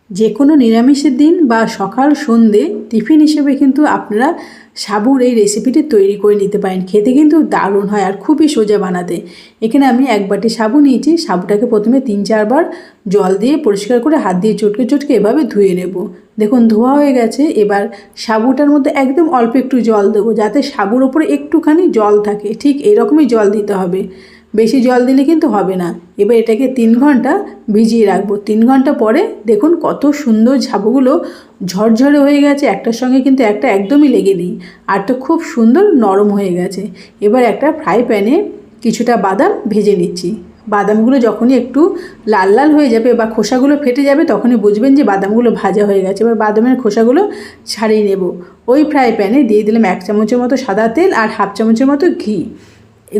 যে কোনো নিরামিষের দিন বা সকাল সন্ধে টিফিন হিসেবে কিন্তু আপনারা সাবুর এই রেসিপিটি তৈরি করে নিতে পারেন। খেতে কিন্তু দারুণ হয় আর খুবই সোজা বানাতে। এখানে আমি এক বাটি সাবু নিয়েছি। সাবুটাকে প্রথমে 3-4 বার জল দিয়ে পরিষ্কার করে হাত দিয়ে চটকে চটকে এভাবে ধুয়ে নেব। দেখুন ধোয়া হয়ে গেছে। এবার সাবুটার মধ্যে একদম অল্প একটু জল দেবো, যাতে সাবুর ওপরে একটুখানি জল থাকে। ঠিক এরকমই জল দিতে হবে, বেশি জল দিলে কিন্তু হবে না। এবার এটাকে 3 ঘন্টা ভিজিয়ে রাখবো। 3 ঘন্টা পরে দেখুন কত সুন্দর সাবুগুলো ঝরঝরে হয়ে গেছে, একটার সঙ্গে কিন্তু একটা একদমই লেগে নেই, আর তো খুব সুন্দর নরম হয়ে গেছে। এবার একটা ফ্রাই প্যানে কিছুটা বাদাম ভেজে নিচ্ছি। বাদামগুলো যখনই একটু লাল লাল হয়ে যাবে বা খোসাগুলো ফেটে যাবে, তখনই বুঝবেন যে বাদামগুলো ভাজা হয়ে গেছে। এবার বাদামের খোসাগুলো ছাড়িয়ে নেব। ওই ফ্রাই প্যানে দিয়ে দিলাম 1 চামচের মতো সাদা তেল আর 1/2 চামচের মতো ঘি।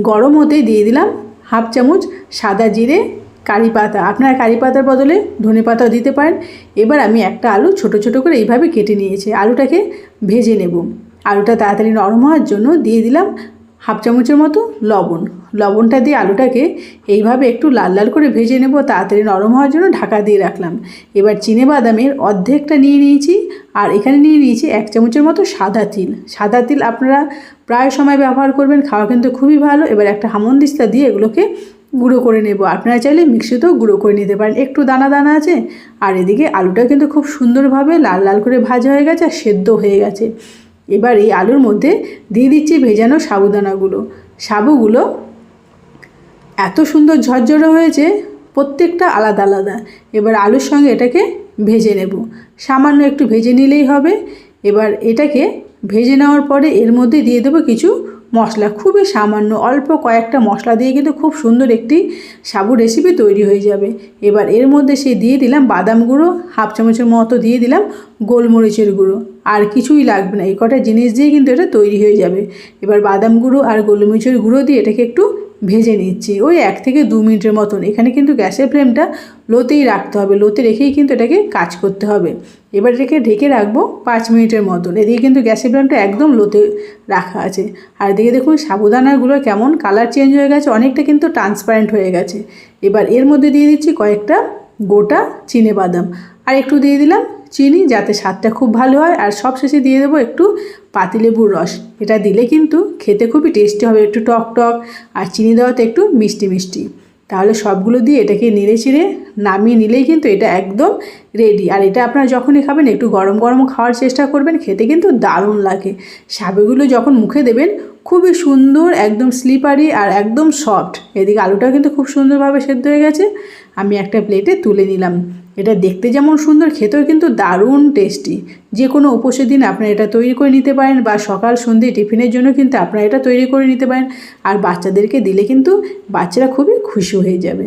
গরম হতেই দিয়ে দিলাম 1/2 চামচ সাদা জিরে, কারি পাতা। আপনারা কারি পাতার বদলে ধনে পাতাও দিতে পারেন। এবার আমি একটা আলু ছোট ছোট করে এইভাবে কেটে নিয়েছি। আলুটাকে ভেজে নেব। আলুটা তাড়াতাড়ি নরম হওয়ার জন্য দিয়ে দিলাম 1/2 চামচের মতো লবণ। লবণটা দিয়ে আলুটাকে এইভাবে একটু লাল লাল করে ভেজে নেব। তাড়াতাড়ি নরম হওয়ার জন্য ঢাকা দিয়ে রাখলাম। এবার চিনেবাদামের অর্ধেকটা নিয়ে নিয়েছি, আর এখানে নিয়ে নিয়েছি 1 চামচের মতো সাদা তিল। সাদা তিল আপনারা প্রায় সময় ব্যবহার করবেন, খাওয়া কিন্তু খুবই ভালো। এবার একটা হামনদিস্তা দিয়ে এগুলোকে গুঁড়ো করে নেব। আপনারা চাইলে মিক্সিতেও গুঁড়ো করে নিতে পারেন। একটু দানা দানা আছে। আর এদিকে আলুটা কিন্তু খুব সুন্দরভাবে লাল লাল করে ভাজা হয়ে গেছে আর সেদ্ধ হয়ে গেছে। এবার এই আলুর মধ্যে দিয়ে দিচ্ছি ভেজানো সাবুদানাগুলো। সাবুগুলো এত সুন্দর ঝরঝরে হয়েছে, প্রত্যেকটা আলাদা আলাদা। এবার আলুর সঙ্গে এটাকে ভেজে নেব। সামান্য একটু ভেজে নিলেই হবে। এবার এটাকে ভেজে নেওয়ার পরে এর মধ্যে দিয়ে দেবো কিছু মশলা। খুবই সামান্য অল্প কয়েকটা মশলা দিয়ে কিন্তু খুব সুন্দর একটি সাবু রেসিপি তৈরি হয়ে যাবে। এবার এর মধ্যে দিয়ে দিলাম বাদাম গুঁড়ো, 1/2 চামচের মতো দিয়ে দিলাম গোলমরিচের গুঁড়ো। আর কিছুই লাগবে না, এই কটা জিনিস দিয়ে কিন্তু এটা তৈরি হয়ে যাবে। এবার বাদাম গুঁড়ো আর গোলমরিচের গুঁড়ো দিয়ে এটাকে একটু ভেজে নিচ্ছি, ওই 1 থেকে 2 মিনিটের মতন। এখানে কিন্তু গ্যাসের ফ্লেমটা লোতেই রাখতে হবে, লোতে রেখেই কিন্তু এটাকে কাজ করতে হবে। এবার এটাকে ঢেকে রাখবো 5 মিনিটের মতন। এদিকে কিন্তু গ্যাসের ফ্লেমটা একদম লোতে রাখা আছে। আর এদিকে দেখুন সাবুদানাগুলো কেমন কালার চেঞ্জ হয়ে গেছে, অনেকটা কিন্তু ট্রান্সপারেন্ট হয়ে গেছে। এবার এর মধ্যে দিয়ে দিচ্ছি কয়েকটা গোটা চিনেবাদাম, আর একটু দিয়ে দিলাম চিনি, যাতে স্বাদটা খুব ভালো হয়। আর সবশেষে দিয়ে দেবো একটু পাতিলেবুর রস। এটা দিলে কিন্তু খেতে খুবই টেস্টি হবে, একটু টক টক, আর চিনি দেওয়াতে একটু মিষ্টি মিষ্টি। তাহলে সবগুলো দিয়ে এটাকে নেড়ে চিড়ে নামিয়ে নিলেই কিন্তু এটা একদম রেডি। আর এটা আপনারা যখনই খাবেন একটু গরম গরম খাওয়ার চেষ্টা করবেন, খেতে কিন্তু দারুণ লাগে। সাবুগুলো যখন মুখে দেবেন খুবই সুন্দর, একদম স্লিপারি আর একদম সফট। এদিকে আলুটাও কিন্তু খুব সুন্দরভাবে সেদ্ধ হয়ে গেছে। আমি একটা প্লেটে তুলে নিলাম। এটা দেখতে যেমন সুন্দর, খেতেও কিন্তু দারুণ টেস্টি। যে কোনো উপোসের দিন আপনারা এটা তৈরি করে নিতে পারেন, বা সকাল সন্ধ্যে টিফিনের জন্য কিন্তু আপনারা এটা তৈরি করে নিতে পারেন। আর বাচ্চাদেরকে দিলে কিন্তু বাচ্চারা খুবই খুশি হয়ে যাবে।